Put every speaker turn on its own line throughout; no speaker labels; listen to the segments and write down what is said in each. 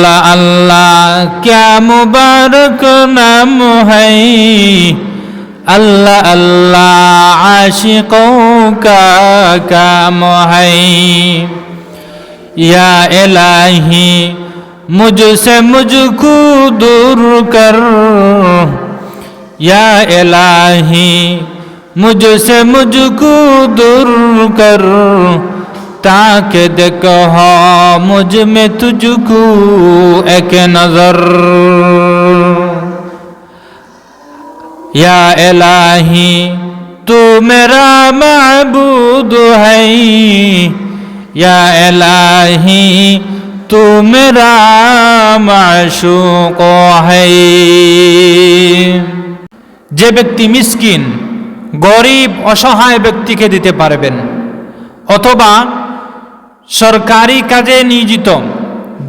अल्लाह अल्लाह क्या मुबारक नाम है, अल्लाह अल्लाह आशिकों का काम है। या इलाही मुझसे मुझको दूर कर, या इलाही मुझसे मुझको दूर कर, ताकि देखो मुझ में तुझको एक नजर। या इलाही तू मेरा माबूद है, या इलाही तू मेरा माशूक है। যে ব্যক্তি মিসকিন গরিব অসহায় ব্যক্তিকে দিতে পারবেন, অথবা সরকারি কাজে নিয়োজিত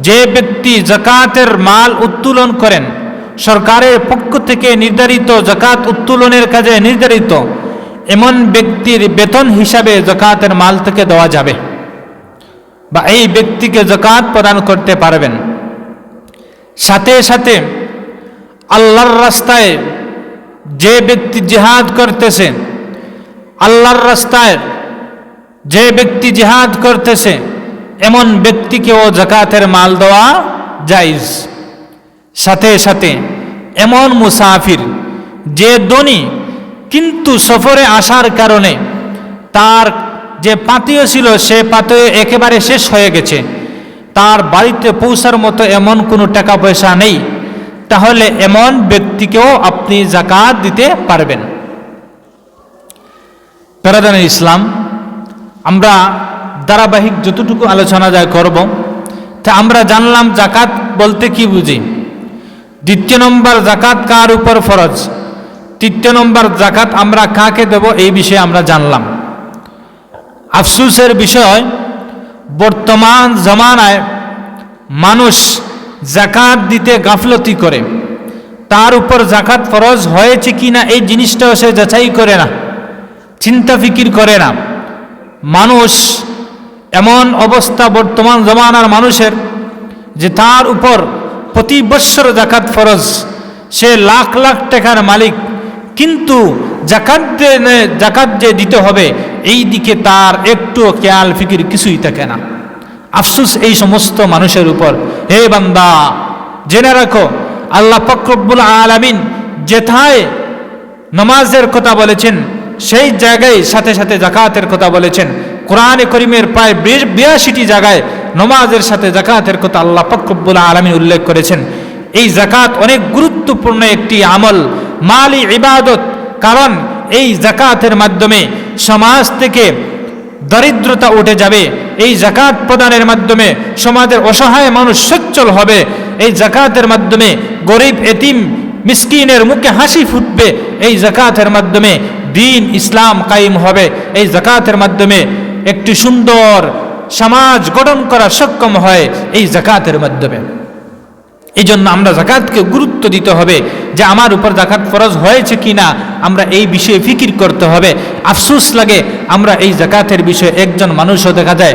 যে ব্যক্তি যাকাতের মাল উত্তোলন করেন, সরকারের পক্ষ থেকে নির্ধারিত যাকাত উত্তোলনের কাজে নির্ধারিত এমন ব্যক্তির বেতন হিসাবে যাকাতের মাল থেকে দেওয়া যাবে বা এই ব্যক্তিকে যাকাত প্রদান করতে পারবেন। সাথে সাথে আল্লাহর রাস্তায় যে ব্যক্তি জিহাদ করতেছে, আল্লাহর রাস্তায় যে ব্যক্তি জিহাদ করতেছে এমন ব্যক্তিকেও যাকাতের মাল দেওয়া জায়েজ। সাথে সাথে এমন মুসাফির যে ধনী কিন্তু সফরে আসার কারণে তার যে পাথেয় ছিল সে পাথেয় একেবারে শেষ হয়ে গেছে, তার বাড়িতে পৌঁছার মতো এমন কোনো টাকা পয়সা নেই, তাহলে এমন ব্যক্তিকেও আপনি যাকাত দিতে পারবেন। প্যারাদান ইসলাম, আমরা ধারাবাহিক যতটুকু আলোচনা যায় করব, তা আমরা জানলাম যাকাত বলতে কি বুঝি। দ্বিতীয় নম্বর, যাকাত কার উপর ফরজ। তৃতীয় নম্বর, যাকাত আমরা কাকে দেব এই বিষয়ে আমরা জানলাম। আফসোসের বিষয়, বর্তমান জামানায় মানুষ যাকাত দিতে গাফলতি করে, তার উপর যাকাত ফরজ হয়েছে কিনা এই জিনিসটাও সে যাচাই করে না, চিন্তা ফিকির করে না। মানুষ এমন অবস্থা বর্তমান জামানার মানুষের যে তার উপর প্রতি বৎসর যাকাত ফরজ, সে লাখ লাখ টাকার মালিক, কিন্তু যাকাত যে দিতে হবে এই দিকে তার একটু খেয়াল ফিকির কিছুই থাকে না। আফসোস এই সমস্ত মানুষের উপর। হে বান্দা, জেনে রাখো আল্লাহ পাক রব্বুল আলামিন যেথায় নামাজের কথা বলেছেন সেই জায়গায় সাথে সাথে যাকাতের কথা বলেছেন। কোরআনে করিমের প্রায় 82টি জায়গায় নামাজের সাথে যাকাতের কথা আল্লাহ পাক রব্বুল আলামিন উল্লেখ করেছেন। এই যাকাত অনেক গুরুত্বপূর্ণ একটি আমল, মালি ইবাদত, কারণ এই যাকাতের মাধ্যমে সমাজ থেকে দারিদ্রতা উঠে যাবে। এই যাকাত প্রদানের মাধ্যমে সমাজের অসহায় মানুষ সচ্ছল হবে। এই যাকাতের মাধ্যমে গরিব এতিম মিসকিনের মুখে হাসি ফুটবে। এই যাকাতের মাধ্যমে দ্বীন ইসলাম কায়েম হবে। এই যাকাতের মাধ্যমে একটি সুন্দর সমাজ গঠন করা সক্ষম হয় এই যাকাতের মাধ্যমে। এই জন্য আমরা যাকাতকে গুরুত্ব দিতে হবে যে আমার উপর যাকাত ফরজ হয়েছে কিনা, আমরা এই বিষয়ে ফিকির করতে হবে। আফসোস লাগে আমরা এই যাকাতের বিষয়ে একজন মানুষও দেখা যায়,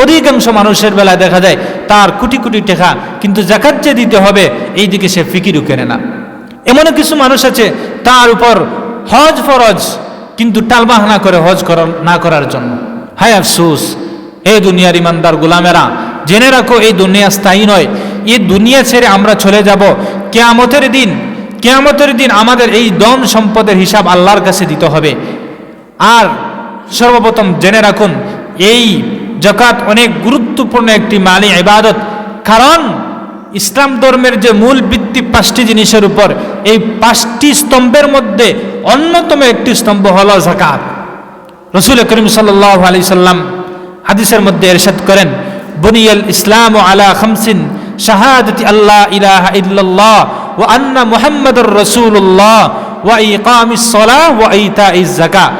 অধিকাংশ মানুষের বেলায় দেখা যায় তার কোটি কোটি টাকা, কিন্তু যাকাত যে দিতে হবে এই দিকে সে ফিকিরও করে না। এমনও কিছু মানুষ আছে তার উপর হজ ফরজ, কিন্তু টালবাহানা করে হজ না করার জন্য। হায় আফসোস! এই দুনিয়ার ইমানদার গোলামেরা, জেনে রাখো এই দুনিয়া স্থায়ী নয়। এই দুনিয়া ছেড়ে আমরা চলে যাব কিয়ামতের দিন। কিয়ামতের দিন আমাদের এই ধন সম্পদের হিসাব আল্লাহর কাছে দিতে হবে। আর সর্বপ্রথম জেনে রাখুন এই যাকাত অনেক গুরুত্বপূর্ণ একটি মালি ইবাদত, কারণ ইসলাম ধর্মের যে মূল ভিত্তি 5টি জিনিসের উপর, এই 5টি স্তম্ভের মধ্যে অন্যতম একটি স্তম্ভ হলো যাকাত। রাসূল করিম সাল্লাল্লাহু আলাইহি সাল্লাম হাদিসের মধ্যে ইরশাদ করেন, বুনিয়াল ইসলামু আলা খামসিন শাহাদাতি আল্লাহ ইলাহা ইল্লাল্লাহ ওয়া আন্না মুহাম্মাদুর রাসূলুল্লাহ ওয়া ইকামিস সালাহ ওয়া ইতাইজ যাকাত।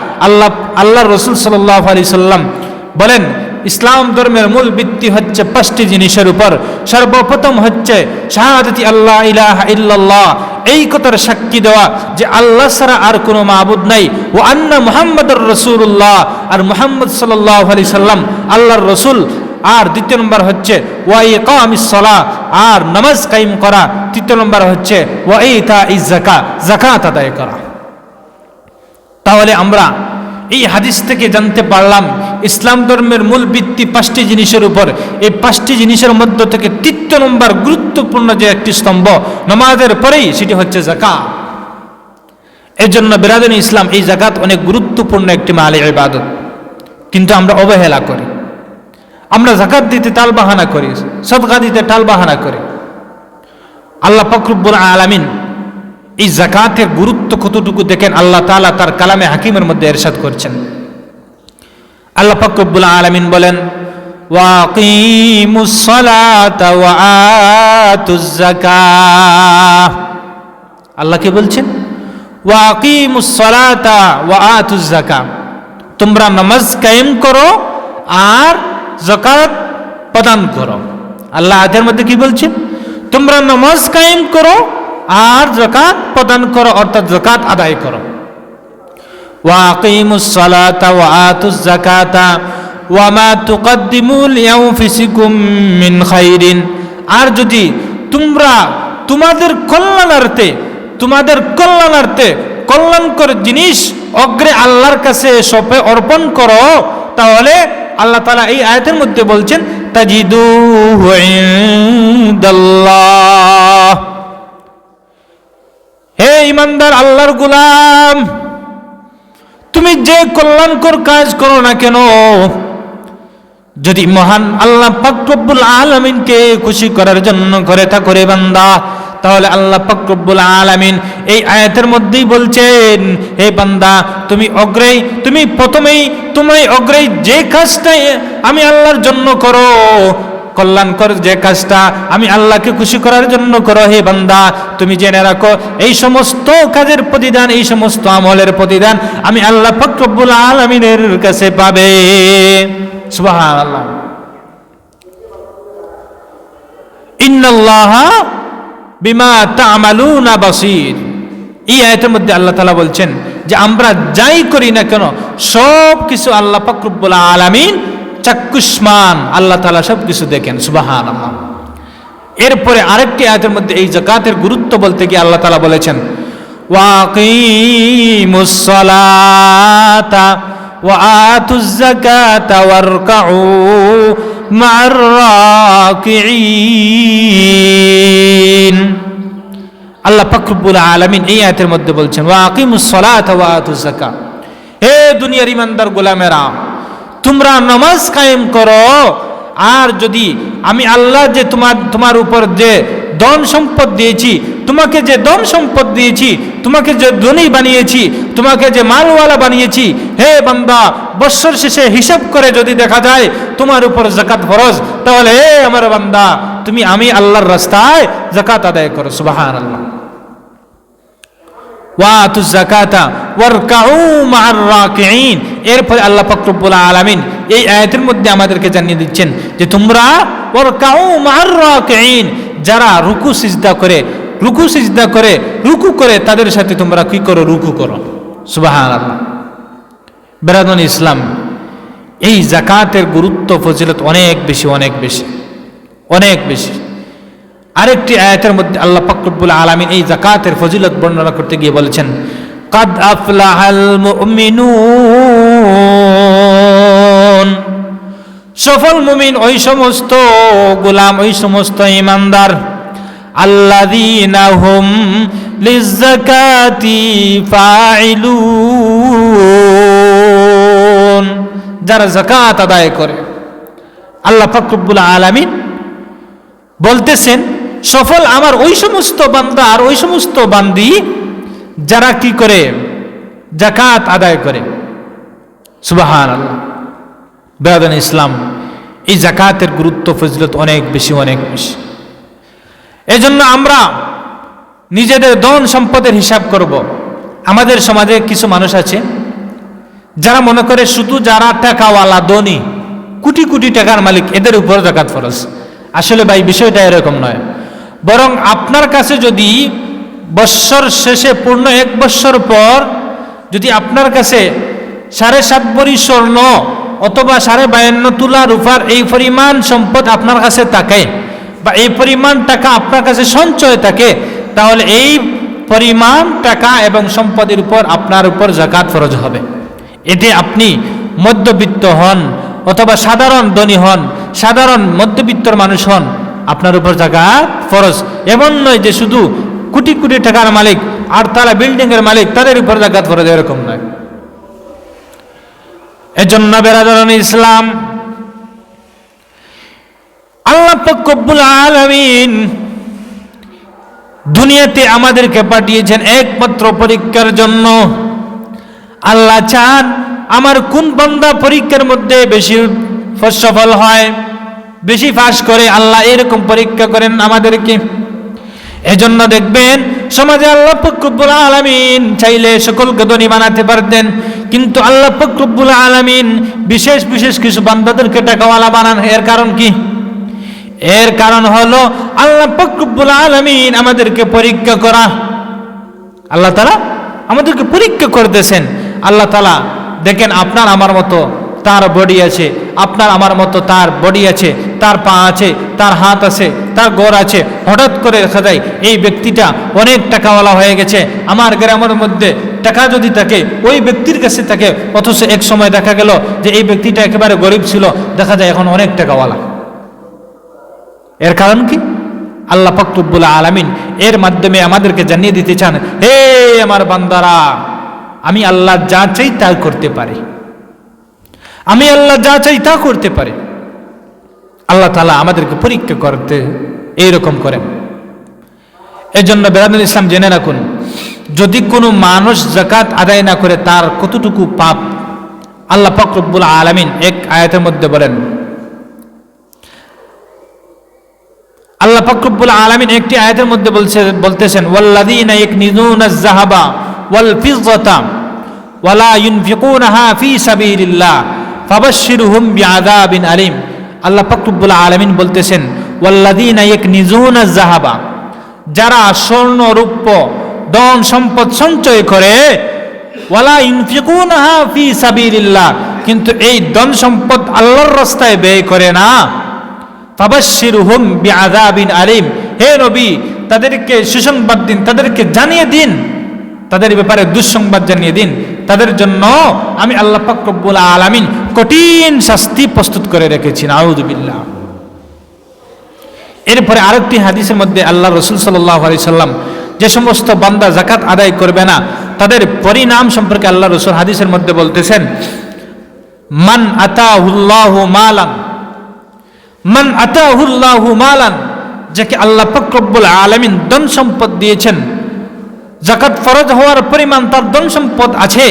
আল্লাহর রাসূল সাল্লাল্লাহু আলাইহি সাল্লাম বলেন, ইসলাম ধর্মের মূল ভিত্তি হচ্ছে 5টি জিনিসের উপর। সর্বপ্রথম হচ্ছে শাহাদাতি আল্লাহ ইলাহা ইল্লাল্লাহ, এই কথার সাক্ষী দেওয়া যে আল্লাহ ছাড়া আর কোনো মাবুদ নাই, ও আন্না মুহাম্মাদুর রাসূলুল্লাহ, আর মুহাম্মদ সাল্লাল্লাহু আলাইহি সাল্লাম আল্লাহর রাসূল, আর দ্বিতীয় নম্বর হচ্ছে ওয়া ইকামিস সালাহ, আর নামাজ কায়েম করা। তৃতীয় নম্বর হচ্ছে ওয়া ইতাইজ যাকাত, যাকাত আদায় করা। তাহলে আমরা এই হাদিস থেকে জানতে পারলাম ইসলাম ধর্মের মূল ভিত্তি 5টি জিনিসের উপর। এই 5টি জিনিসের মধ্য থেকে তৃতীয় নম্বর গুরুত্বপূর্ণ যে একটি স্তম্ভ নামাজের পরেই, সেটি হচ্ছে যাকাত। এর জন্য বিরাদনী ইসলাম, এই যাকাত অনেক গুরুত্বপূর্ণ একটি মালি ইবাদত, কিন্তু আমরা অবহেলা করি। আমরা যাকাত দিতে টালবাহানা করি, সদকা দিতে টালবাহানা করি। আল্লাহ পাক রব্বুল আলামিন এই যাকাতের গুরুত্ব কতটুকু দেখেন আল্লাহ তাআলা তার কালামে হাকিমের মধ্যে ইরশাদ করছেন। আল্লাহ পাক রব্বুল আলামিন বলেন ওয়া আকিমুস সালাতা ওয়া আতুজ যাকাত। আল্লাহ কি বলছেন? ওয়া আকিমুস সালাতা ওয়া আতুজ যাকাত, তোমরা নামাজ কায়েম করো আর যাকাত প্রদান করো। আল্লাহ আয়াতের মধ্যে কি বলছেন? তোমরা নামাজ কায়েম করো আর যাকাত প্রদান করো, অর্থাৎ যাকাত আদায় করো। ওয়া আকিমুস সালাতা ওয়া আতুজ যাকাতা ওয়া মা তুকদ্দিমু লিআনফুসিকুম মিন খাইরিন, আর যদি তোমরা তোমাদের কল্যাণার্থে কল্যাণকর জিনিস অগ্রে আল্লাহর কাছে সপে অর্পণ করো, তাহলে আল্লাহ তাআলা এই আয়াতের মধ্যে বলছেন তাজিদুহু ইনদাল্লাহ। হে ঈমানদার আল্লাহর গোলাম, তুমি যে কল্যাণকর কাজ করো না কেন, যদি মহান আল্লাহ পাক রব্বুল আলামিনকে খুশি করার জন্য করে থাকো রে বান্দা, তাহলে আল্লাহ পাক রব্বুল আলামিন এই আয়াতের মধ্যেই বলছেন হে বান্দা, তুমি প্রথমেই যে কাজটা আমি আল্লাহর জন্য করো, কল্যাণকর যে কাজটা আমি আল্লাহকে খুশি করার জন্য করো, হে বান্দা তুমি জেনে রাখো এই সমস্ত কাজের প্রতিদান, এই সমস্ত আমলের প্রতিদান আমি আল্লাহ পাক রব্বুল আলামিনের কাছে পাবে। সুবহানাল্লাহ। ইন্নাল্লাহা বিমা তা'মালুনা বাসীর। এই আয়াতের মধ্যে আল্লাহ তাআলা বলছেন যে আমরা যাই করি না কেন সব কিছু আল্লাহ পাক রব্বুল আলামিন চাক্ষুষ্মান, আল্লাহ তাআলা সব কিছু দেখেন। সুবহানাল্লাহ। এরপরে আরেকটি আয়াতের মধ্যে এই যাকাতের গুরুত্ব বলতে গিয়ে আল্লাহ তাআলা বলেছেন ওয়া আকিমুস সালাতা ওয়া আতুজ যাকাতা ওয়ারকাউ মা'আর রাকিঈন। আল্লাহ পাক রব্বুল আলামিন এই আয়াতের মধ্যে বলছেন ওয়া আকিমুস সালাতা ওয়া আতুজ যাকাত, হে দুনিয়ার ঈমানদার গোলামেরা, তোমরা নামাজ কায়েম করো, আর যদি আমি আল্লাহ যে তোমার উপর যে ধন সম্পদ দিয়েছি, তোমাকে যে ধন সম্পদ দিয়েছি, তোমাকে যে ধনী বানিয়েছি, তোমাকে যে মালওয়ালা বানিয়েছি, হে বান্দা বৎসর শেষে হিসাব করে যদি দেখা যায় তোমার উপর যাকাত ফরজ, তাহলে হে আমার বান্দা আমি আল্লাহর রাস্তায় যাকাত আদায় করো। সুবহানাল্লাহ। ওয়া আতুজ যাকাতা ওয়ারকাউ মা'আর রাকিঈন। এরপরে আল্লাহ পাক রব্বুল আলামিন এই আয়াতের মধ্যে আমাদেরকে জানিয়ে দিচ্ছেন যে তোমরা ওয়ারকাউ মা'আর রাকিঈন, যারা রুকু সিজদা করে তাদের সাথে তোমরা কি করো? রুকু করো। সুবহানাল্লাহ। বিরাদনী ইসলাম, এই যাকাতের গুরুত্ব ফজিলত অনেক বেশি। আরেকটি আয়াতের মধ্যে আল্লাহ পাক রব্বুল আলামিন এই যাকাতের ফজিলত বর্ণনা করতে গিয়ে বলেছেন কাদ আফলাহাল মুমিনুন, সফল মুমিন ওই সমস্ত গোলাম, ওই সমস্ত ঈমানদার আল্লাযীনা হুম লিয-যাকাতি ফাইলুন, যারা যাকাত আদায় করে। আল্লাহ পাক রব্বুল আলামিন বলতেছেন সফল আমার ওই সমস্ত বান্দা আর ওই সমস্ত বান্দি যারা কি করে? যাকাত আদায় করে। সুবহানাল্লাহ। বিরাদনী ইসলাম, এই যাকাতের গুরুত্ব ফজিলত অনেক বেশি। এজন্য আমরা নিজেদের ধন সম্পদের হিসাব করব। আমাদের সমাজে কিছু মানুষ আছে যারা মনে করে শুধু যারা টাকাওয়ালা, ধনী, কোটি কোটি টাকার মালিক, এদের উপর যাকাত ফরজ। আসলে ভাই বিষয়টা এরকম নয়, বরং আপনার কাছে যদি বৎসর শেষে পূর্ণ 1 বৎসর পর যদি আপনার কাছে 7.5 ভরি স্বর্ণ অথবা 52.5 তোলা রূপার এই পরিমাণ সম্পদ আপনার কাছে থাকে বা এই পরিমাণ টাকা আপনার কাছে সঞ্চয় থাকে, তাহলে এই পরিমাণ টাকা এবং সম্পদের উপর আপনার উপর যাকাত ফরজ হবে। এতে আপনি মধ্যবিত্ত হন অথবা সাধারণ ধনী হন, সাধারণ মধ্যবিত্তর মানুষ হন, আপনার উপর যাকাত ফরজ। এমন নয় যে শুধু কোটি কোটি টাকার মালিক, 8 তলা বিল্ডিংয়ের মালিক, তাদের উপর যাকাত ফরজ, এরকম নয়। এজন্য বেরাদরান ইসলাম, আল্লাহ পাক রব্বুল আলামিন দুনিয়াতে আমাদেরকে পাঠিয়েছেন একমাত্র পরীক্ষার জন্য। আল্লাহ চান আমার কোন বান্দা পরীক্ষার মধ্যে বেশি সফল হয়, বেশি পাস করে, আল্লাহ এরকম পরীক্ষা করেন আমাদেরকে। এজন্য দেখবেন সমাজে আল্লাহ পাক রব্বুল আলামিন চাইলে সকলকে ধনী বানাতে পারতেন, কিন্তু আল্লাহ পাক রব্বুল আলামিন বিশেষ বিশেষ কিছু বান্দাদেরকে টাকাওয়ালা বানান। এর কারণ কি? এর কারণ হলো আল্লাহ পাক রব্বুল আলামিন আমাদেরকে পরীক্ষা করা। আল্লাহ তাআলা আমাদেরকে পরীক্ষা করতেছেন। আল্লাহ তাআলা দেখেন আপনার আমার মতো তার বডি আছে, আপনার আমার মতো তার বডি আছে, তার পা আছে, তার হাত আছে, তার ঘর আছে। হঠাৎ করে দেখা যায় এই ব্যক্তিটা অনেক টাকাওয়ালা হয়ে গেছে। আমার গ্রামের মধ্যে টাকা যদি থাকে ওই ব্যক্তির কাছে থাকে, অথচ এক সময় দেখা গেল যে এই ব্যক্তিটা একেবারে গরিব ছিল, দেখা যায় এখন অনেক টাকাওয়ালা। এর কারণ কি? আল্লাহ পাক রব্বুল আলামিন এর মাধ্যমে আমাদেরকে জানিয়ে দিতে চান, হে আমার বান্দারা, আমি আল্লাহ যা চাই তা করতে পারি, আমি আল্লাহ যা চাই তা করতে পারি। আল্লাহ তাআলা আমাদেরকে পরীক্ষা করতে এইরকম করেন। এজন্য বেরাদুল ইসলাম জেনে রাখুন, যদি কোনো মানুষ যাকাত আদায় না করে তার কতটুকু পাপ আল্লাহ পাক রব্বুল আলামিন এক আয়াতের মধ্যে বলেন। আল্লাহ পাক রব্বুল আলামিন একটি আয়াতের মধ্যে বলতেছেন, ওয়াল্লাযীনা ইয়াকনিজুনাজ যাহাবা ওয়াল ফিজ্জাতা ওয়ালা ইউনফিকুনাহা ফী সাবিলিল্লাহ ফাবাশশিরহুম বিআযাবিন আলীম। আল্লাহ পাক রব্বুল আলামিন বলতেছেন, ওয়াল্লাযীনা ইয়াকনিজুনাজ যাহাবা, যারা স্বর্ণ রৌপ্য ধন সম্পদ সঞ্চয় করে, ওয়ালা ইউনফিকুনাহা ফী সাবিলিল্লাহ, কিন্তু এই ধন সম্পদ আল্লাহর রাস্তায় ব্যয় করে না, ফাবাশশিরহুম বিআযাবিন আলীম, হে নবী তাদেরকে সুসংবাদ দিন, তাদেরকে জানিয়ে দিন, তাদের ব্যাপারে দুঃসংবাদ জানিয়ে দিন, তাদের জন্য আমি আল্লাহ পাক রব্বুল আলামিন কঠিন শাস্তি প্রস্তুত করে রেখেছি। নাউযুবিল্লাহ। এরপরে আরেকটি হাদিসের মধ্যে আল্লাহ রাসূল সাল্লাল্লাহু আলাইহি সাল্লাম যে সমস্ত বান্দা যাকাত আদায় করবে না তাদের পরিণাম সম্পর্কে আল্লাহ রাসূল হাদিসের মধ্যে বলতেছেন, মান আতাহুল্লাহু মালান, মান আতাহুল্লাহু মালান, যাকে আল্লাহ পাক রব্বুল আলামিন ধন সম্পদ দিয়েছেন, যাকাত ফরজ হওয়ার পরিমাণ তার ধন সম্পদ আছে,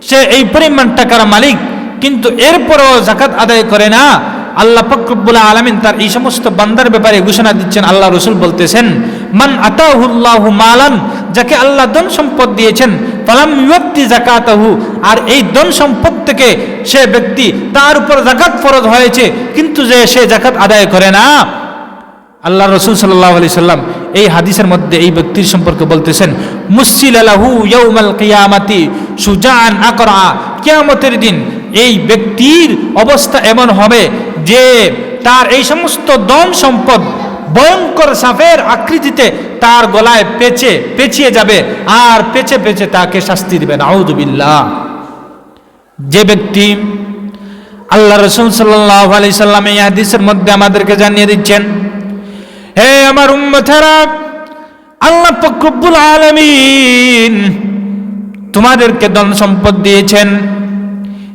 সে এই পরিমাণ টাকার মালিক, কিন্তু এরপরও যাকাত আদায় করে না, আল্লাহ পাক রব্বুল আলামিন তার এই সমস্ত বান্দার ব্যাপারে ঘোষণা দিচ্ছেন। আল্লাহ রাসূল বলতেছেন, মান আতাহুল্লাহু মালান, যাকে আল্লাহ ধন সম্পদ দিয়েছেন, ফালাম ইউতি যাকাতাহু, আর এই ধন সম্পদ থেকে সে ব্যক্তি তার উপর যাকাত ফরজ হয়েছে কিন্তু যে সে যাকাত আদায় করে না, আল্লাহ রাসূল সাল্লাল্লাহু আলাইহি সাল্লাম এই হাদিসের মধ্যে এই ব্যক্তির সম্পর্কে বলতেছেন, মুসিলা লাহু ইয়াউমাল কিয়ামাতি সুজাআন আকরা, কিয়ামতের দিন এই ব্যক্তির অবস্থা এমন হবে যে তার এই সমস্ত ধন সম্পদ ভয়ঙ্কর সাপের আকৃতিতে তার গলায় পেঁচিয়ে যাবে আর পেঁচে পেঁচে তাকে শাস্তি দিবে। নাউযুবিল্লাহ। যে ব্যক্তি, আল্লাহ রাসূল সাল্লাল্লাহু আলাইহি সাল্লাম এই হাদিসের মধ্যে আমাদেরকে জানিয়ে দিচ্ছেন, হে আমার উম্মতেরা, আল্লাহ পাক রব্বুল আলামিন তোমাদেরকে ধন সম্পদ দিয়েছেন।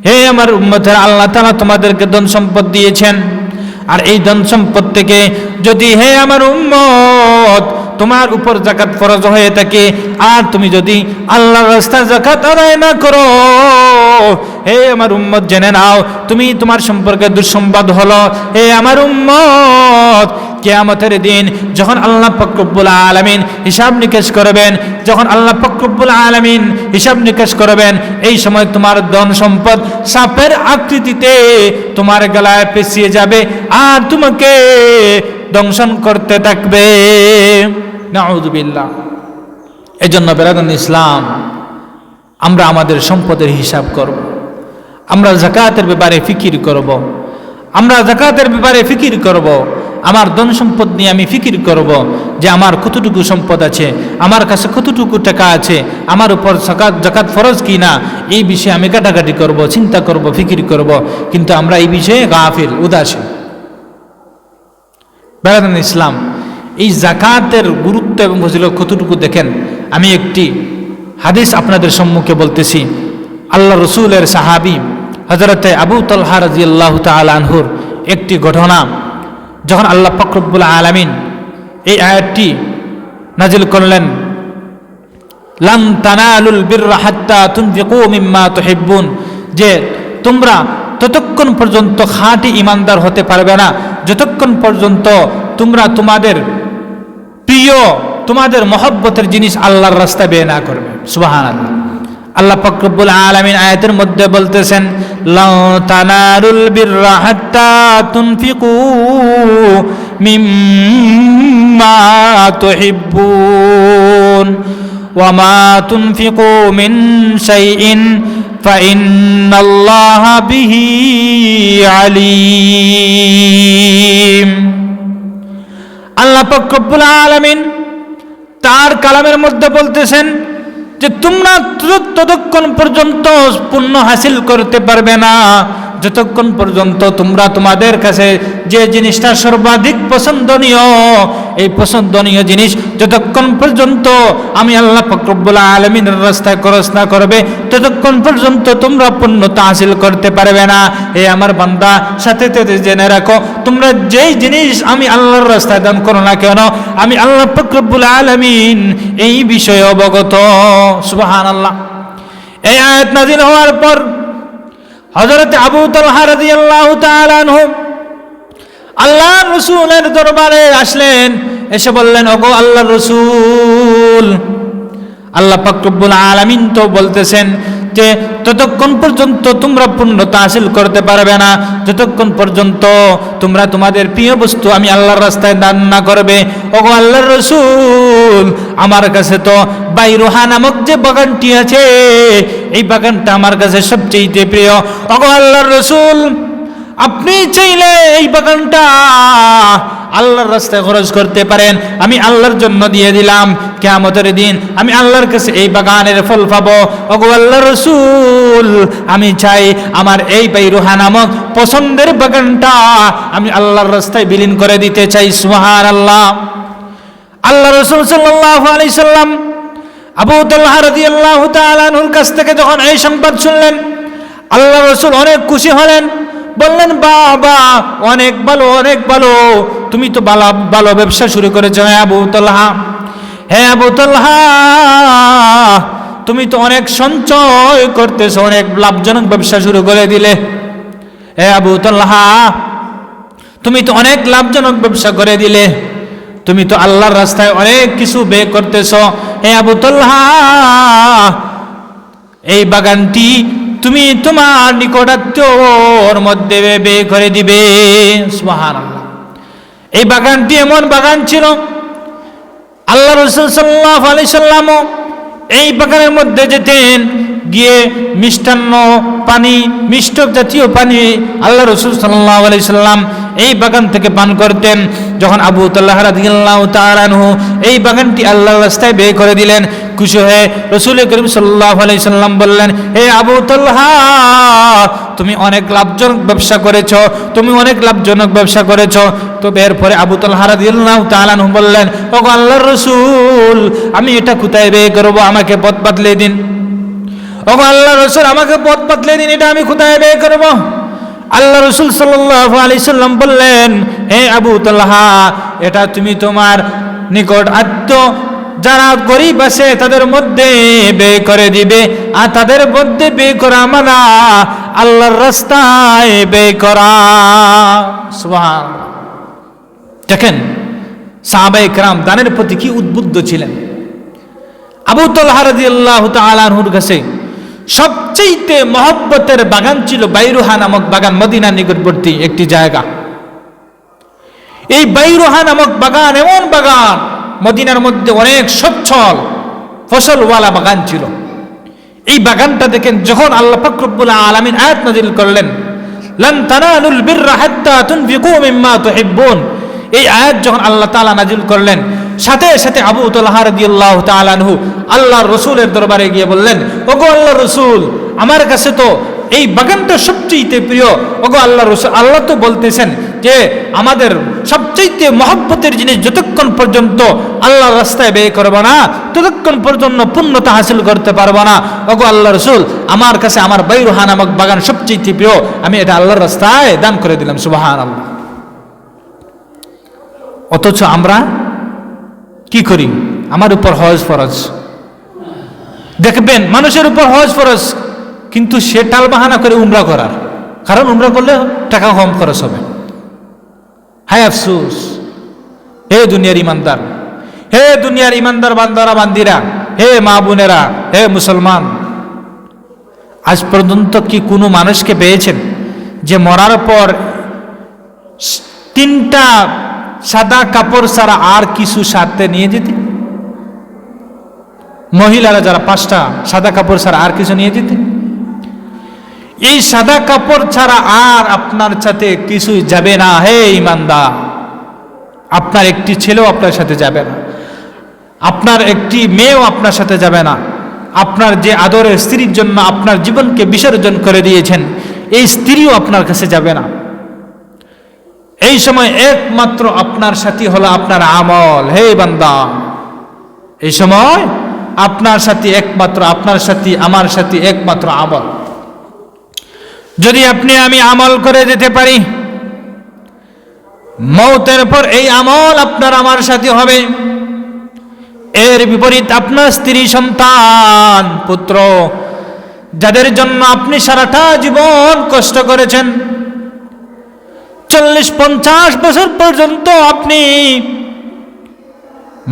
হে আমার উম্মতেরা, আল্লাহ তাআলা তোমাদেরকে ধন সম্পদ দিয়েছেন, আর এই ধন সম্পদ থেকে যদি, হে আমার উম্মত, তোমার উপর যাকাত ফরজ হয়ে থাকে আর তুমি যদি আল্লাহর রাস্তায় যাকাত আদায় না করো, হে আমার উম্মত জেনে নাও তুমি তোমার সম্পর্কে দুঃসংবাদ হলো। হে আমার উম্মত, কিয়ামতের দিন যখন আল্লাহ পাক রব্বুল আলামিন হিসাব নিকেশ করবেন, যখন আল্লাহ পাক রব্বুল আলামিন হিসাব নিকেশ করবেন, এই সময় তোমার ধন সম্পদ সাপের আকৃতিতে তোমার গলায় পেঁচিয়ে যাবে আর তোমাকে দংশন করতে থাকবে। নাউযুবিল্লাহ। এজন্য বেরাদুল ইসলাম, আমরা আমাদের সম্পদের হিসাব করব, আমরা যাকাতের ব্যাপারে ফিকির করব। আমরা যাকাতের ব্যাপারে ফিকির করব। আমার ধন সম্পদ নিয়ে আমি ফিকির করব যে আমার কতটুকু সম্পদ আছে, আমার কাছে কতটুকু টাকা আছে, আমার উপর যাকাত ফরজ কি না, এই বিষয়ে আমি কাটাকাটি করব, চিন্তা করব, ফিকির করব। কিন্তু আমরা এই বিষয়ে গাফিল, উদাসীন। বেরাদান ইসলাম, এই যাকাতের গুরুত্ব এবং ফজিলত কতটুকু দেখেন। আমি একটি হাদিস আপনাদের সম্মুখে বলতেছি। আল্লাহ রসুলের সাহাবী হযরতে আবু তালহা রাদিয়াল্লাহু তাআলা আনহুর একটি ঘটনা। যখন আল্লাহ পাক রব্বুল আলামিন এই আয়াতটি নাজিল করলেন, লান তানালুল বিররা হাত্তা তুনফিকু মিম্মা তুহিব্বুন, যে তোমরা ততক্ষণ পর্যন্ত খাঁটি ঈমানদার হতে পারবে না যতক্ষণ পর্যন্ত তোমরা তোমাদের প্রিয়, তোমাদের মহব্বতের জিনিস আল্লাহর রাস্তায় ব্যয় না করবে। সুবহানাল্লাহ। আল্লাহ পাক রব্বুল আলামিন আয়াতের মধ্যে বলতেছেন, লান তানালুল বিররা হাত্তা তুনফিকু মিম্মা তুহিব্বুন ওয়া মা তুনফিকু মিন শাইইন ফাইন্নাল্লাহা বিহি আলীম। আল্লাহ পাক রব্বুল আলামিন তার কালামের মধ্যে বলতেছেন যে তোমরা ততক্ষণ পর্যন্ত পূর্ণ হাসিল করতে পারবে না যতক্ষণ পর্যন্ত তোমরা তোমাদের কাছে যে জিনিসটা সর্বাধিক পছন্দনীয়, এই পছন্দনীয় জিনিস যতক্ষণ পর্যন্ত আমি আল্লাহ পাক রব্বুল আলামিনের রাস্তায় খরচ না করবে ততক্ষণ পর্যন্ত তোমরা পূর্ণতা হাসিল করতে পারবে না। এ আমার বান্দা, সাথে সাথে জেনে রাখো, তোমরা যেই জিনিস আমি আল্লাহর রাস্তায় দান করো না কেন, আমি আল্লাহ পাক রব্বুল আলামিন এই বিষয়ে অবগত। সুবহানাল্লাহ। এই আয়াত নাযিল হওয়ার পর হযরত আবু তালহা রাদিয়াল্লাহু তাআলা আনহু আল্লাহর রাসূলের দরবারে আসলেন, এসে বললেন, ওগো আল্লাহর রাসূল, আল্লাহ পাক রব্বুল আলামিন তো বলতেছেন যে ততক্ষণ পর্যন্ত তোমরা পূর্ণতা হাসিল করতে পারবে না যতক্ষণ পর্যন্ত তোমরা তোমাদের প্রিয় বস্তু আমি আল্লাহর রাস্তায় দান না করবে। ওগো আল্লাহর রাসূল, আমার কাছে তো বাইরুহা নামক যে বাগানটি আছে এই বাগানটা আমার কাছে সবচেয়ে প্রিয়। ওগো আল্লাহর রাসূল, আপনি চাইলে এই বাগানটা আল্লাহর রাস্তায় খরচ করতে পারেন, আমি আল্লাহর জন্য দিয়ে দিলাম। কিয়ামতের দিন আমি আল্লাহর কাছে এই বাগানের ফল পাবো। ওগো আল্লাহর রাসূল, আমি চাই আমার এই বাইরুহা নামক পছন্দের বাগানটা আমি আল্লাহর রাস্তায় বিলীন করে দিতে চাই। সুবহানাল্লাহ। আল্লাহ রাসূল সাল্লাল্লাহু আলাইহি সাল্লাম আবু তালহা রাদিয়াল্লাহু তাআলা আনহুর কাছ থেকে যখন এই সংবাদ শুনলেন, আল্লাহ রাসূল অনেক খুশি হলেন। বললেন, বাবা, অনেক ভালো, অনেক ভালো, তুমি তো ভালো ব্যবসা শুরু করেছো। হ্যাঁ আবু তালহা, হ্যাঁ আবু তালহা, তুমি তো অনেক সঞ্চয় করতেছো, অনেক লাভজনক ব্যবসা শুরু করে দিলে। হ্যাঁ আবু তালহা, তুমি তো অনেক লাভজনক ব্যবসা করে দিলে, তুমি তো আল্লাহর রাস্তায় অনেক কিছু ব্যয় করতেছো। হ্যাঁ আবু তালহা, এই বাগানটি তুমি তোমার নিকটাত্মীয়র মধ্যে ব্যয় করে দিবে। সুবহানাল্লাহ। এই বাগানটি এমন বাগান ছিল, আল্লাহ রাসূল সাল্লাল্লাহু আলাইহি সাল্লাম এই বাগানের মধ্যে যেতেন, গিয়ে মিষ্টান্ন পানি, মিষ্ট জাতীয় পানি আল্লাহ রাসূল সাল্লাল্লাহু আলাইহি সাল্লাম এই বাগান থেকে পান করতেন। যখন আবু তালহা রাদিয়াল্লাহু তাআলা আনহু এই বাগানটি আল্লাহর রাস্তায় ব্যয় করে দিলেন, খুশি হয়ে রাসূল করিম সাল্লাল্লাহু আলাইহি সাল্লাম বললেন, হে আবু তালহা, তুমি অনেক লাভজনক ব্যবসা করেছো, তুমি অনেক লাভজনক ব্যবসা করেছো। তো এরপরে আবু তালহা রাদিয়াল্লাহু তাআলা আনহু বললেন, ওগো আল্লাহর রাসূল, আমি এটা কোথায় ব্যয় করব, আমাকে পথ বাতলে দিন। ওগো আল্লাহর রাসূল, আমাকে পথ বাতলে দিন, এটা আমি কোথায় ব্যয় করব? আল্লাহ রাসূল সাল্লাল্লাহু আলাইহি সাল্লাম বললেন, হে আবু তালহা, এটা তুমি তোমার নিকট আত্মীয় যারা গরিব আছে তাদের মধ্যে ব্যয় করে দিবে, আর তাদের মধ্যে ব্যয় করা মানে আল্লাহর রাস্তায় ব্যয় করা। সুবহানাল্লাহ। দেখেন সাহাবায়ে কেরাম দানের প্রতি কি উদ্বুদ্ধ ছিলেন। আবু তালহা রাদিয়াল্লাহু তাআলা আনহুর কাছে সবচেয়ে মহব্বতের বাগান ছিল বাইরুহা নামক বাগান, মদিনার নিকটবর্তী একটি জায়গা। এই বাইরুহা নামক বাগান এমন বাগান, মদিনার মধ্যে অনেক সচ্ছল ফসলওয়ালা বাগান ছিল। এই বাগানটা দেখেন, যখন আল্লাহ পাক রব্বুল আলামিন আয়াত নাযিল করলেন, লান তানালুল বিররা হাত্তা তুনফিকু মিম্মা তুহিব্বুন, এই আয়াত যখন আল্লাহ তাআলা নাযিল করলেন, সাথে সাথে আবু তালহা রাদিয়াল্লাহু তাআলা আনহু আল্লাহর রাসূলের দরবারে গিয়ে বললেন, ওগো আল্লাহর রাসূল, আমার কাছে তো এই বাগানটা সবচেয়ে প্রিয়। ওগো আল্লাহর রাসূল, আল্লাহ তো বলতেছেন যে আমাদের সবচেয়ে মহব্বতের জিনিস যতক্ষণ পর্যন্ত আল্লাহর রাস্তায় ব্যয় করব না, ততক্ষণ পর্যন্ত পূর্ণতা হাসিল করতে পারবো না। ওগো আল্লাহর রাসূল, আমার কাছে আমার বাইরুহা নামক বাগান সবচেয়ে প্রিয়, আমি এটা আল্লাহর রাস্তায় দান করে দিলাম। সুবহানাল্লাহ। অথচ আমরা কি করি? আমার উপর হজ ফরজ, দেখবেন মানুষের উপর হজ ফরজ, কিন্তু সে টাল বাহানা করে উমরা করার, কারণ উমরা করলে টাকা কম খরচ হবে। হায় আফসোস, হে দুনিয়ার ইমানদার, হে দুনিয়ার ইমানদার বান্দারা বান্দিরা, হে মা বোনেরা, হে মুসলমান, আজ পর্যন্ত কি কোনো মানুষকে পেয়েছেন যে মরার পর 3টা সাদা কাপড় ছাড়া আর কিছু সাথে নিয়ে যেতে? মহিলারা যারা 5টা সাদা কাপড় ছাড়া আর কিছু নিয়ে যেতে? এই সাদা কাপড় ছাড়া আর আপনার সাথে কিছুই যাবে না। হে ইমানদার, আপনার একটি ছেলেও আপনার সাথে যাবে না, আপনার একটি মেয়েও আপনার সাথে যাবে না। আপনার যে আদরের স্ত্রীর জন্য আপনার জীবনকে বিসর্জন করে দিয়েছেন, এই স্ত্রীও আপনার কাছে যাবে না। এই সময় একমাত্র আপনার সাথী হলো আপনার আমল। হে বান্দা, এই সময় আপনার সাথী একমাত্র, আপনার সাথী আমার সাথী একমাত্র আমল। যদি আপনি আমি আমল করে যেতে পারি, মওতের পর এই আমল আপনার আমার সাথী হবে। এর বিপরীত আপনার স্ত্রী, সন্তান, পুত্র, যাদের জন্য আপনি সারাটা জীবন কষ্ট করেছেন, 40-50 বছর পর্যন্ত আপনি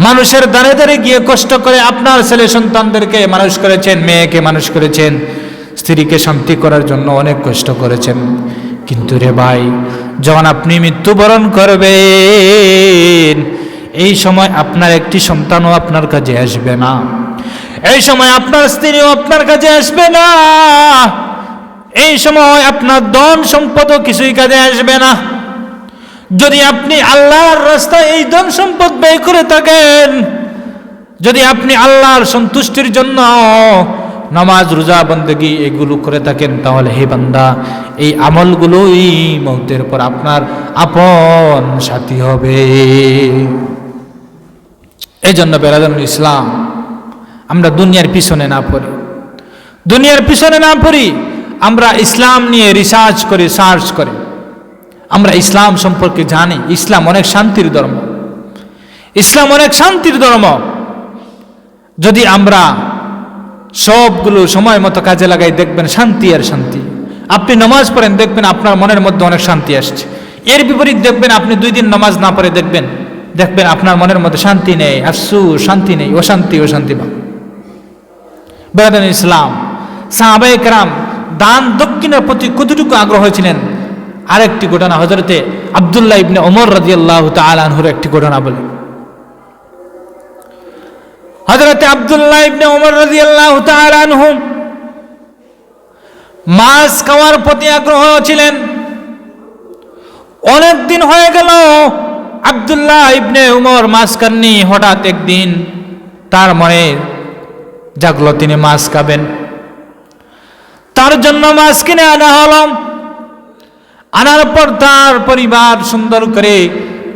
মানুষের দ্বারে দ্বারে গিয়ে কষ্ট করে আপনার ছেলে সন্তানদেরকে মানুষ করেছেন, মেয়েকে মানুষ করেছেন, স্ত্রীকে শান্তি করার জন্য অনেক কষ্ট করেছেন। কিন্তু রে ভাই, যখন আপনি মৃত্যুবরণ করবেন, এই সময় আপনার একটি সন্তানও আপনার কাছে আসবে না, এই সময় আপনার স্ত্রীও আপনার কাছে আসবে না, এই সময় আপনার ধন সম্পদও কিছুই কাজে আসবে না। যদি আপনি আল্লাহর রাস্তায় এই ধন সম্পদ ব্যয় করে থাকেন, যদি আপনি আল্লাহর সন্তুষ্টির জন্য নামাজ, রোজা, বন্দেগী এগুলো করে থাকেন, তাহলে হে বান্দা, এই আমলগুলোই মওতের পর আপনার আপন সাথী হবে। এই জন্য বেরাদানুল ইসলাম, আমরা দুনিয়ার পিছনে না পড়ি, দুনিয়ার পিছনে না পড়ি, আমরা ইসলাম নিয়ে রিসার্চ করি, সার্চ করি, আমরা ইসলাম সম্পর্কে জানি। ইসলাম অনেক শান্তির ধর্ম, ইসলাম অনেক শান্তির ধর্ম। যদি আমরা সবগুলো সময় মতো কাজে লাগাই, দেখবেন শান্তি আর শান্তি। আপনি নামাজ পড়েন, দেখবেন আপনার মনের মধ্যে অনেক শান্তি আসছে। এর বিপরীত দেখবেন আপনি 2 দিন নামাজ না পড়ে, দেখবেন আপনার মনের মধ্যে শান্তি নেই, আফসোস, শান্তি নেই, অশান্তি ভাব। বেরাদানুল ইসলাম, সাহাবায়ে কেরাম দান দক্ষিণের প্রতি কতটুকু আগ্রহ ছিলেন। আরেকটি ঘটনা, হযরতে আব্দুল্লাহ ইবনে ওমর রাদিয়াল্লাহু তাআলা আনহুর একটি ঘটনা বলি। হযরতে আব্দুল্লাহ ইবনে ওমর রাদিয়াল্লাহু তাআলা আনহু মাছ খাওয়ার প্রতি আগ্রহ ছিলেন। অনেক দিন হয়ে গেল আব্দুল্লাহ ইবনে ওমর মাছ খাননি। হঠাৎ একদিন তার মনে জাগলো তিনি মাছ খাবেন। তার জন্য মাছ কিনে আনা হলো। আনার পর তার পরিবার সুন্দর করে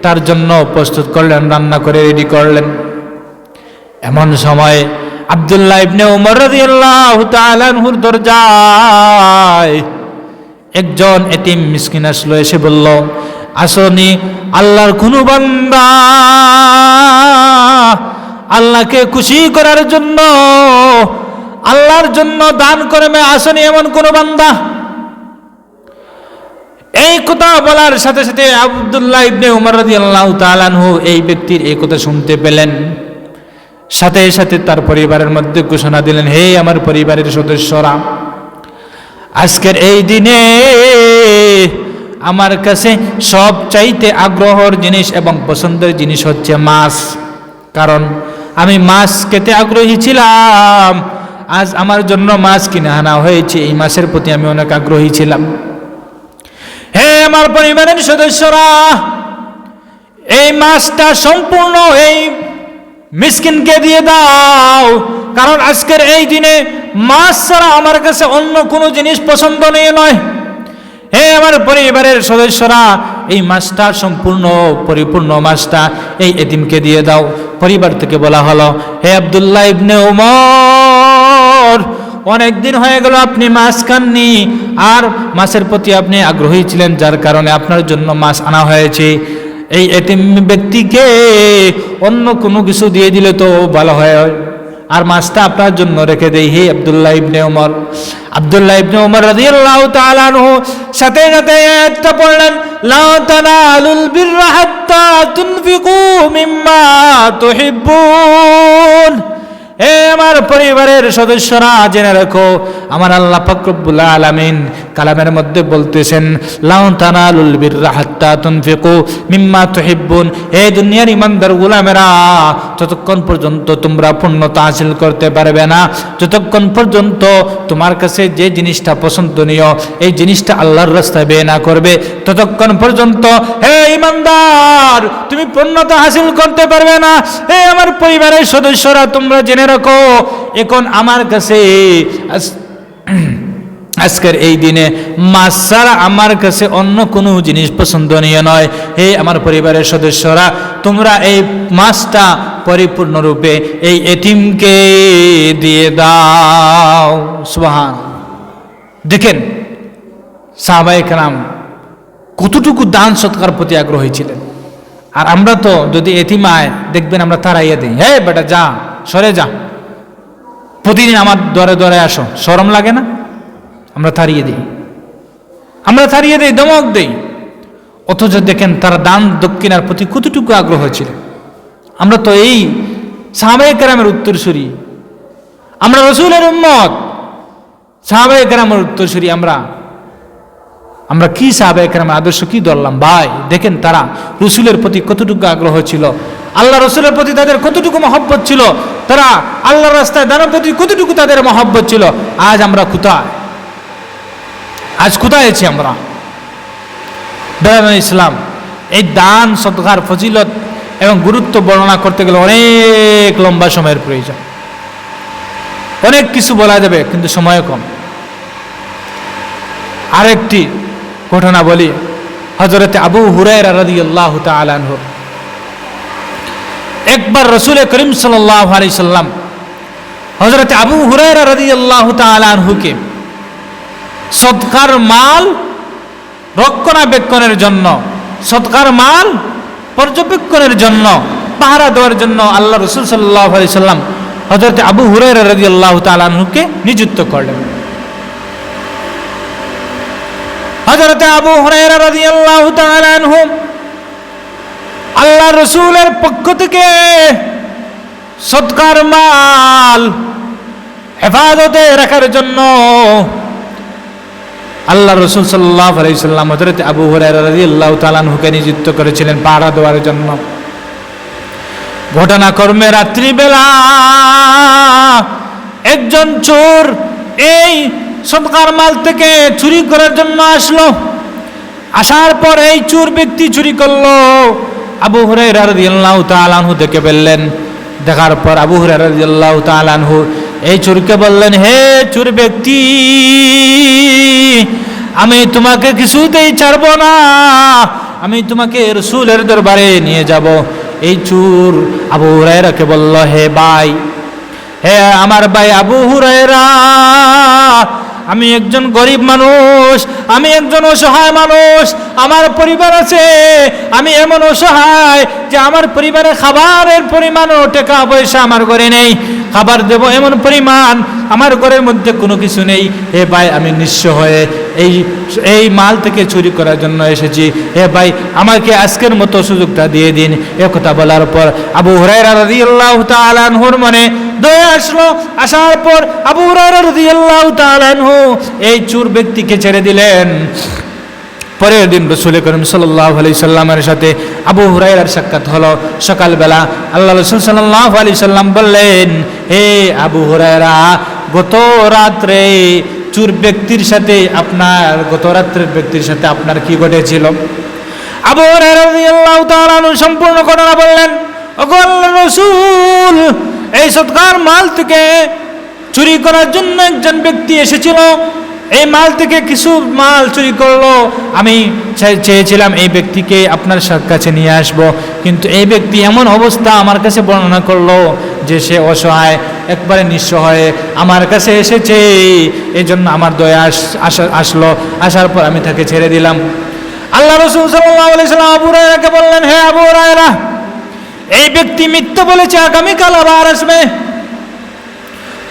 তার জন্য প্রস্তুত করলেন, রান্না করে রেডি করলেন। এমন সময় আব্দুল্লাহ ইবনে ওমর রাদিয়াল্লাহু তাআলা আনহুর দরজায় একজন এতিম মিসকিন আসলো, এসে বলল, আসনি আল্লাহর কোন বান্দা, আল্লাহকে খুশি করার জন্য, আল্লাহর জন্য দান করবে, আসনি এমন কোন বান্দা? এই কথা বলার সাথে সাথে আব্দুল্লাহ ইবনে ওমর রাদিয়াল্লাহু তাআলা আনহু এই ব্যক্তির এই কথা শুনতে পেলেন। সাথে সাথে তার পরিবারের মধ্যে ঘোষণা দিলেন, হে আমার পরিবারের সদস্যরা, আজকের এই দিনে আমার কাছে সব চাইতে আগ্রহের জিনিস এবং পছন্দের জিনিস হচ্ছে মাছ। কারণ আমি মাছ খেতে আগ্রহী ছিলাম, আজ আমার জন্য মাছ কিনে আনা হয়েছে, এই মাছের প্রতি আমি অনেক আগ্রহী ছিলাম। হে আমার পরিবারের সদস্যরা, এই মাছটা সম্পূর্ণ এই মিসকিনকে দিয়ে দাও, কারণ আজকের এই দিনে মাছ ছাড়া আমার কাছে অন্য কোনো জিনিস পছন্দনীয় নয়। হে আমার পরিবারের সদস্যরা, এই মাছটা সম্পূর্ণ পরিপূর্ণ মাছটা এই এতিমকে দিয়ে দাও। পরিবার থেকে বলা হলো, হে আব্দুল্লাহ ইবনে উমর, অনেক দিন হয়ে গেল আপনি মাছ খাননি, আর মাছের প্রতি আপনি আগ্রহী ছিলেন, যার কারণে আপনার জন্য মাছ আনা হয়েছে। এই এতিম ব্যক্তিকে অন্য কোনো কিছু দিয়ে দিলে তো ভালো হয়, আর মাছটা আপনার জন্য রেখে দেই। হে আব্দুল্লাহ ইবনে উমর। আব্দুল্লাহ ইবনে উমর রাদিয়াল্লাহু তাআলা আনহু সাথে সাথে আয়াতটা পড়লেন, লা তানালুল বিররা হাত্তা তুনফিকু মিম্মা তুহিব্বুন। হে আমার পরিবারের সদস্যরা, জেনে রাখো, আমার আল্লাহ পাক রব্বুল আলামিন কালামের মধ্যে বলতেছেন, লা তানালুল বিররা হাত্তা তুনফিকু মিম্মা তুহিব্বুন। হে দুনিয়ার ইমানদার গোলামেরা, যতক্ষণ পর্যন্ত তোমরা পূর্ণতা হাসিল করতে পারবে না, যতক্ষণ পর্যন্ত তোমার কাছে যে জিনিসটা পছন্দনীয় এই জিনিসটা আল্লাহর রাস্তায় ব্যয় না করবে, ততক্ষণ পর্যন্ত হে ইমানদার তুমি পূর্ণতা হাসিল করতে পারবে না। হে আমার পরিবারের সদস্যরা, তোমরা জেনে রাখো, এখন আমার কাছে আজকের এই দিনে মাছ ছাড়া আমার কাছে অন্য কোনো জিনিস পছন্দনীয় নয়। হে আমার পরিবারের সদস্যরা, তোমরা এই মাছটা পরিপূর্ণরূপে এই এতিমকে দিয়ে দাও। সুবহান। দেখেন সাহাবায়ে কেরাম কতটুকু দান সৎকার প্রতি আগ্রহী ছিলেন। আর আমরা তো যদি এতিম আয়, দেখবেন আমরা তাড়াইয়া দিই, হে বেটা যা, সরে যা, প্রতিদিন আমার দরে দরে আসো, শরম লাগে না? আমরা তাড়িয়ে দিই, দমক দেই। অথচ দেখেন তারা দান দক্ষিণার প্রতি কতটুকু আগ্রহ ছিল। আমরা তো এই সাহাবায়ে কেরামের উত্তরসূরি, আমরা রাসূলের উম্মত, সাহাবায়ে কেরামের উত্তরসূরি। আমরা কি সাহাবায়ে কেরামের আদর্শ কি ধরলাম ভাই? দেখেন তারা রাসূলের প্রতি কতটুকু আগ্রহ ছিল, আল্লাহ রাসূলের প্রতি তাদের কতটুকু মহব্বত ছিল, তারা আল্লাহর রাস্তায় দানের প্রতি কতটুকু তাদের মহব্বত ছিল। আজ আমরা কোথায়? আজ কোথায় আছি আমরা? ইসলাম এই দান সদকার ফজিলত এবং গুরুত্ব বর্ণনা করতে গেলে অনেক লম্বা সময়ের প্রয়োজন। অনেক কিছু বলা যাবে, কিন্তু সময় কম। আরেকটি ঘটনা বলি, হযরত আবু হুরায়রা রাদিয়াল্লাহু তাআলা আনহু একবার রাসূল করিম সাল্লাল্লাহু আলাইহি সাল্লাম হযরত আবু হুরায়রা রাদিয়াল্লাহু তাআলা আনহুকে সদকার মাল রক্ষণাবেক্ষণের জন্য, সদকার মাল পর্যবেক্ষণের জন্য, পাহারা দেওয়ার জন্য আল্লাহ রাসূল সাল্লাল্লাহু আলাইহি সাল্লাম হযরত আবু হুরায়রা রাদিয়াল্লাহু তাআলা আনহুকে নিযুক্ত করলেন। হযরত আবু হুরায়রা রাদিয়াল্লাহু তাআলা আনহু আল্লাহ রাসূলের পক্ষ থেকে সদকার মাল হেফাজতে রাখার জন্য আল্লাহ রাসূল সাল্লাল্লাহু আলাইহি সাল্লাম হযরত আবু হুরায়রা রাদিয়াল্লাহু তাআলা আনহুকে নিযুক্ত করেছিলেন পাহারা দেওয়ার জন্য। ঘটনাক্রমে রাত্রিবেলা একজন চোর এই সদকার মাল থেকে চুরি করার জন্য আসলো। আসার পর এই চোর ব্যক্তি চুরি করলো। আবু হুরায়রা রাদিয়াল্লাহু তাআলা আনহু দেখে ফেললেন। দেখার পর আবু হুরায়রা রাদিয়াল্লাহু তাআলা আনহু এই চোরকে বললেন, হে চোর ব্যক্তি, আমি তোমাকে কিছুতেই ছাড়বো না, আমি তোমাকে রাসূলের দরবারে নিয়ে যাব। এই চোর আবু হুরায়রাকে বলল, হে ভাই, হে আমার ভাই আবু হুরায়রা, আমি একজন গরিব মানুষ, আমি একজন অসহায় মানুষ, আমার পরিবার আছে, আমি এমন অসহায় যে আমার পরিবারে খাবারের পরিমাণও টাকা পয়সা আমার ঘরে নেই, খাবার দেব এমন পরিমাণ আমার ঘরের মধ্যে কোনো কিছু নেই। হে ভাই, আমি নিঃস্ব হয়ে এই মাল থেকে চুরি করার জন্য এসেছি। হে ভাই, আমাকে আজকের মতো সুযোগটা দিয়ে দিন। এ কথা বলার পর আবু হুরায়রা রাদিয়াল্লাহু তাআলা আনহুর মনে দয়া আসলো। আসার পর আবু হুরায়রা রাদিয়াল্লাহু তাআলা আনহু এই চোর ব্যক্তিকে ছেড়ে দিলেন। পরের দিন রাসূল করিম সাল্লাল্লাহু আলাইহি সাল্লামের সাথে আবু হুরায়রার সাক্ষাৎ হলো। সকালবেলা আল্লাহ রাসূল সাল্লাল্লাহু আলাইহি সাল্লাম বললেন, হে আবু হুরায়রা, গত রাত্রে চোর ব্যক্তির সাথে গত রাত্রের ব্যক্তির সাথে আপনার কি ঘটেছিল? আবু হুরায়রা রাদিয়াল্লাহু তাআলা আনহু সম্পূর্ণ ঘটনা বললেন। ওগো আল্লাহর রাসূল, এই সদকার মাল থেকে চুরি করার জন্য একজন ব্যক্তি এসেছিল, এই মাল থেকে কিছু মাল চুরি করলো। আমি চেয়েছিলাম এই ব্যক্তিকে আপনার কাছে নিয়ে আসব, কিন্তু এই ব্যক্তি এমন অবস্থা আমার কাছে বর্ণনা করলো যে সে অসহায়, একবারে নিঃস্ব হয়ে আমার কাছে এসেছে। এই জন্য আমার দয়া আসলো, আসার পর আমি তাকে ছেড়ে দিলাম। আল্লাহ রাসূল সাল্লাল্লাহু আলাইহি সাল্লাম আবু হুরায়রাকে বললেন, হে আবু হুরায়রা, এই ব্যক্তি মিথ্যা বলেছে, আগামীকাল আবার আসবে।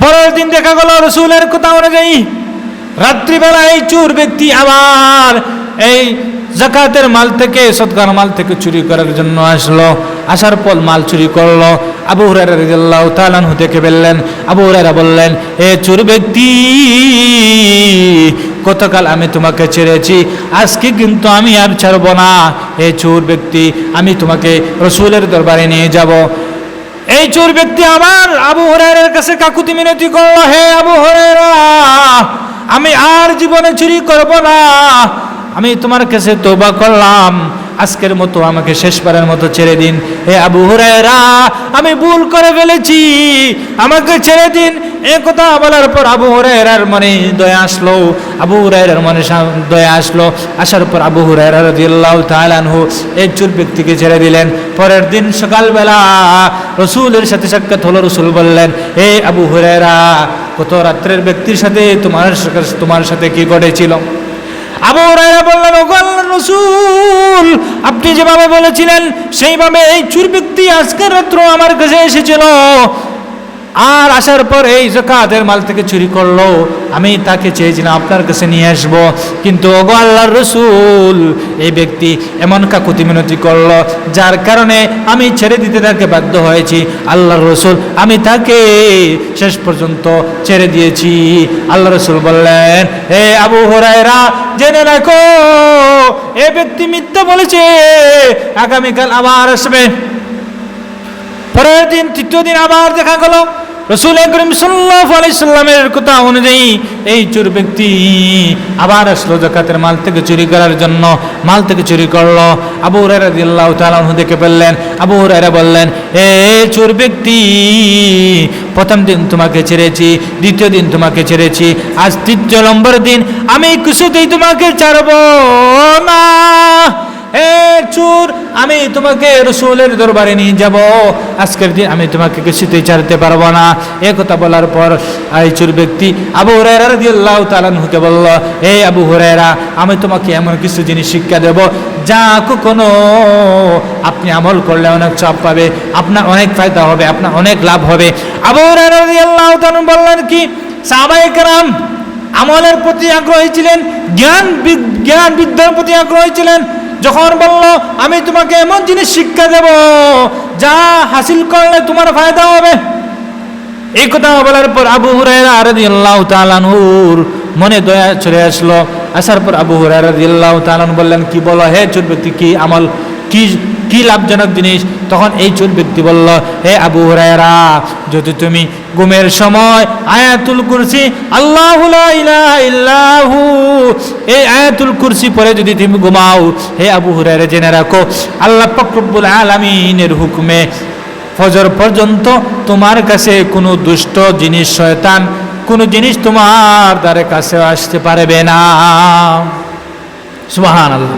পরের দিন দেখা গেল রাসূলের কথা অনুযায়ী রাত্রিবেলা এই চোর ব্যক্তি আবার এই যাকাতের মাল থেকে, সদকার মাল থেকে চুরি করার জন্য আসলো। আসার পর মাল চুরি করলো। আবু হুরায়রা রাদিয়াল্লাহু তাআলা আনহু থেকে বললেন, আবু হুরায়রা বললেন, হে চোর ব্যক্তি, গতকাল আমি তোমাকে ছেড়েছি, আজকে কিন্তু আমি আর ছাড়ব না। হে চোর ব্যক্তি, আমি তোমাকে রাসূলের দরবারে নিয়ে যাব। এই চোর ব্যক্তি আবার আবু হুরায়রার কাছে কাকুতি মিনতি করলো, হে আবু হুরায়রা, আমি আর জীবনে চুরি করব না, আমি তোমার কাছে তওবা করলাম, আজকের মতো আমাকে শেষবারের মতো ছেড়ে দিন। হে আবু হুরায়রা, আমি ভুল করে ফেলেছি, আমাকে ছেড়ে দিন। এই কথা বলার পর আবু হুরায়রার মনে দয়া আসলো, আবু হুরায়রার মনে দয়া আসলো। আসার পর আবু হুরায়রা রাদিয়াল্লাহু তাআলা আনহু এই চোর ব্যক্তিকে ছেড়ে দিলেন। পরের দিন সকালবেলা রাসূলের সাথে সাক্ষাৎ হলো। রাসূল বললেন, হে আবু হুরায়রা, গত রাত্রের ব্যক্তির সাথে তোমার সাথে কি ঘটেছিল? আবু হুরায়রা বললেন, ওগো আল্লাহর রাসূল, আপনি যেভাবে বলেছিলেন সেইভাবে এই চোর ব্যক্তি আজকের রাত্র আমার কাছে এসেছিল, আর আসার পর এই যাকাতের মাল থেকে চুরি করলো। আমি তাকে চেয়েছিলাম আপনার কাছে নিয়ে আসবো, কিন্তু ওগো আল্লাহর রাসূল, এই ব্যক্তি এমন কাকুতি মিনতি করলো, যার কারণে আমি ছেড়ে দিতে তাকে বাধ্য হয়েছি। আল্লাহর রাসূল, আমি তাকে শেষ পর্যন্ত ছেড়ে দিয়েছি। আল্লাহ রাসূল বললেন, হে আবু হুরায়রা, জেনে রাখো, এই ব্যক্তি মিথ্যা বলেছে, আগামীকাল আবার আসবে। পরের দিন, তৃতীয় দিন আবার দেখা গেল। রাসূল করিম সাল্লাল্লাহু আলাইহি সাল্লামের কথা অনুযায়ী এই চোর ব্যক্তি আবার আসলো যাকাতের মাল থেকে চুরি করার জন্য, মাল থেকে চুরি করলো। আবু হুরায়রা রাদিয়াল্লাহু তাআলা আনহু দেখে ফেললেন। আবু হুরায়রা বললেন, এ চোর ব্যক্তি, প্রথম দিন তোমাকে ছেড়েছি, দ্বিতীয় দিন তোমাকে ছেড়েছি, আজ তৃতীয় নম্বর দিন, আমি কিছুতেই তোমাকে ছাড়ব না। হে চোর, আমি তোমাকে রাসূলের দরবারে নিয়ে যাব, আজকের দিন আমি তোমাকে কিছুতেই ছাড়তে পারবো না। এই কথা বলার পর এই চোর ব্যক্তি আবু হুরায়রা রাদিয়াল্লাহু তাআলা আনহুকে বলল, হে আবু হুরায়রা, আমি তোমাকে এমন কিছু জিনিস শিক্ষা দেব, যা কখনো আপনি আমল করলে অনেক সওয়াব পাবে, আপনার অনেক ফায়দা হবে, আপনার অনেক লাভ হবে। আবু হুরায়রা রাদিয়াল্লাহু তাআলা বললেন কি, সাহাবায়ে কেরাম আমলের প্রতি আগ্রহী ছিলেন, জ্ঞান বিদ্যার প্রতি আগ্রহী ছিলেন। যখন বলল, আমি তোমাকে এমন জিনিস শিক্ষা দেব, যা হাসিল করলে তোমার ফায়দা হবে, এই কথা বলার পর আবু হুরায়রা রাদিয়াল্লাহু তাআলা আনহুর মনে দয়া চলে আসলো। আসার পর আবু হুরায়রা রাদিয়াল্লাহু তাআলা আনহু বললেন, কি বলো হে চোর ব্যক্তি, কি আমল, কি লাভজনক জিনিস? তখন এই চোর ব্যক্তি বলল, হে আবু হুরায়রা, যদি তুমি ঘুমের সময় আয়াতুল কুরসি, আল্লাহু লা ইলাহা ইল্লাহু, এই আয়াতুল কুরসি পড়ে যদি তুমি ঘুমাও, হে আবু হুরায়রা জেনে রাখো, আল্লাহ পাক রব্বুল আলামিনের হুকুমে ফজর পর্যন্ত তোমার কাছে কোনো দুষ্ট জিনিস, শয়তান কোনো জিনিস তোমার দ্বারে কাছে আসতে পারবে না। সুবহানাল্লাহ।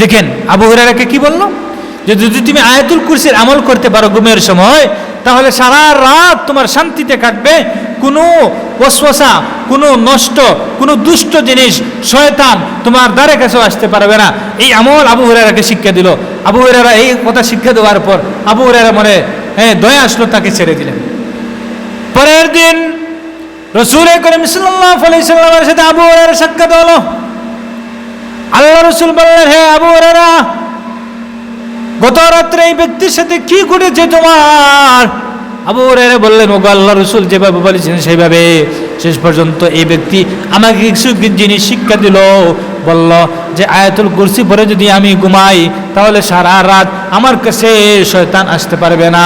দেখেন আবু হুরায়রাকে কি বলল, যে যদি তুমি আয়াতুল কুরসির আমল করতে পারো ঘুমের সময়, তাহলে সারা রাত তোমার শান্তিতে কাটবে, কোনো ওয়াসওয়াসা, কোনো নষ্ট, কোনো দুষ্ট জিনিস, শয়তান তোমার দ্বারে কাছেও আসতে পারবে না। এই আমল আবু হুরায়রাকে শিক্ষা দিল। আবু হুরায়রা এই কথা শিক্ষা দেওয়ার পর আবু হুরায়রা মনে দয়া আসলো, তাকে ছেড়ে দিলেন। পরের দিন রাসূল করিম সাল্লাল্লাহু আলাইহি সাল্লামের সাথে আবু হুরায়রা সাক্ষাৎ হলো। আল্লাহ রাসূল বললেন, হে আবু হুরায়রা, গত রাত্রে এই ব্যক্তির সাথে কি ঘটেছে তোমার? আবু হুরায়রা বললেন, ওগো আল্লাহর রাসূল, যেভাবে বলেছেন সেইভাবে। শেষ পর্যন্ত এই ব্যক্তি আমাকে কিছু জিনিস শিক্ষা দিল, বলল যে আয়াতুল কুরসি পরে যদি আমি ঘুমাই, তাহলে সারা রাত আমার কাছে শয়তান আসতে পারবে না।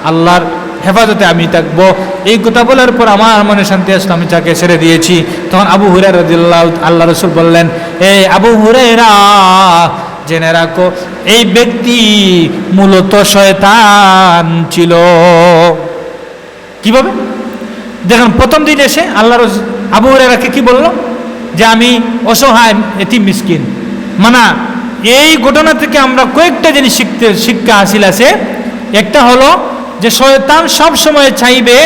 আল্লাহর হেফাজতে আমি থাকবো। এই কথা বলার পর আমার মনে শান্তি আসলো, আমি তাকে ছেড়ে দিয়েছি। তখন আবু হুরায়রা রাদিয়াল্লাহু আল্লাহ রাসূল বললেন, এই আবু হুরায়রা, জেনে রাখো এই ব্যক্তি মূলত শয়তান ছিল। কিভাবে? দেখুন, প্রথম দিন এসে আল্লাহ রাসূল আবু হুরায়রাকে কি বলল? যে আমি অসহায়, এতিম, মিসকিন। মানে এই ঘটনা থেকে আমরা কয়েকটা জিনিস শিক্ষা হাসিল আছে। একটা হলো যে শয়তান সব সময় চাইবে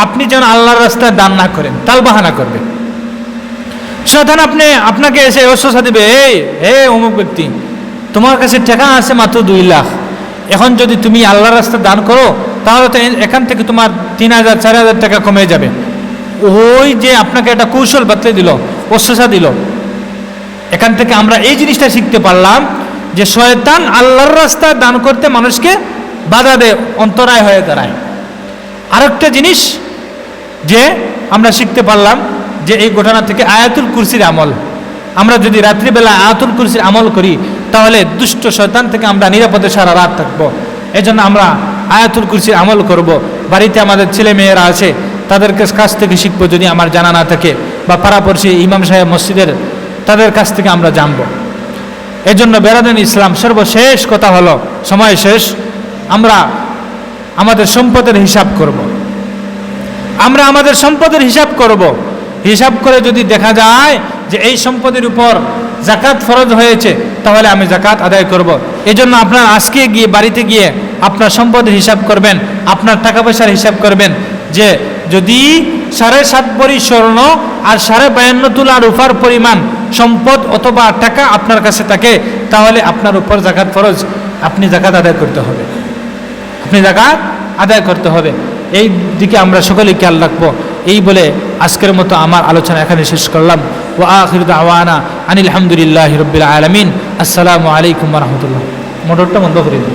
আপনি যেন আল্লাহর রাস্তায় দান না করেন, তালবাহানা করবে। শয়তান আপনাকে এসে অস্বস্তি দেবে, অমুক ব্যক্তি, তোমার কাছে টাকা আছে মাত্র 2 লাখ, এখন যদি তুমি আল্লাহর রাস্তায় দান করো তাহলে তো এখান থেকে তোমার 3,000 4,000 টাকা কমে যাবে। ওই যে আপনাকে একটা কৌশল বাতলে দিল, অস্বস্তি দিল। এখান থেকে আমরা এই জিনিসটা শিখতে পারলাম যে শয়তান আল্লাহর রাস্তায় দান করতে মানুষকে বাধা দেয়, অন্তরায় হয়ে দাঁড়ায়। আরেকটা জিনিস যে আমরা শিখতে পারলাম যে এই ঘটনা থেকে আয়াতুল কুরসির আমল, আমরা যদি রাত্রিবেলা আয়াতুল কুরসির আমল করি তাহলে দুষ্ট শয়তান থেকে আমরা নিরাপদে সারা রাত থাকবো। এই জন্য আমরা আয়াতুল কুরসির আমল করব। বাড়িতে আমাদের ছেলে মেয়েরা আছে, তাদের কাছ থেকে শিখবো যদি আমার জানা না থাকে, বা পাড়াপড়শি ইমাম সাহেব মসজিদের, তাদের কাছ থেকে আমরা জানবো। এই জন্য বেরাদান ইসলাম, সর্বশেষ কথা হলো, সময় শেষ, আমরা আমাদের সম্পদের হিসাব করব। আমরা আমাদের সম্পদের হিসাব করব। হিসাব করে যদি দেখা যায় যে এই সম্পদের উপর যাকাত ফরজ হয়েছে, তাহলে আমি যাকাত আদায় করব। এই জন্য আপনার আজকে গিয়ে বাড়িতে গিয়ে আপনার সম্পদের হিসাব করবেন, আপনার টাকা পয়সার হিসাব করবেন। যে যদি 7.5 ভরি স্বর্ণ আর 52.5 তোলা রূপার পরিমাণ সম্পদ অথবা টাকা আপনার কাছে থাকে, তাহলে আপনার উপর যাকাত ফরজ, আপনি যাকাত আদায় করতে হবে, আপনি যাকাত আদায় করতে হবে। এই দিকে আমরা সকলেই খেয়াল রাখবো। এই বলে আজকের মতো আমার আলোচনা এখানে শেষ করলাম। ওয়া আখিরু দাওয়ানা আনিল হামদুলিল্লাহি রাব্বিল আলামিন। আসসালামু আলাইকুম ওয়া রাহমাতুল্লাহ। মোটরটা বন্ধ করে দিন।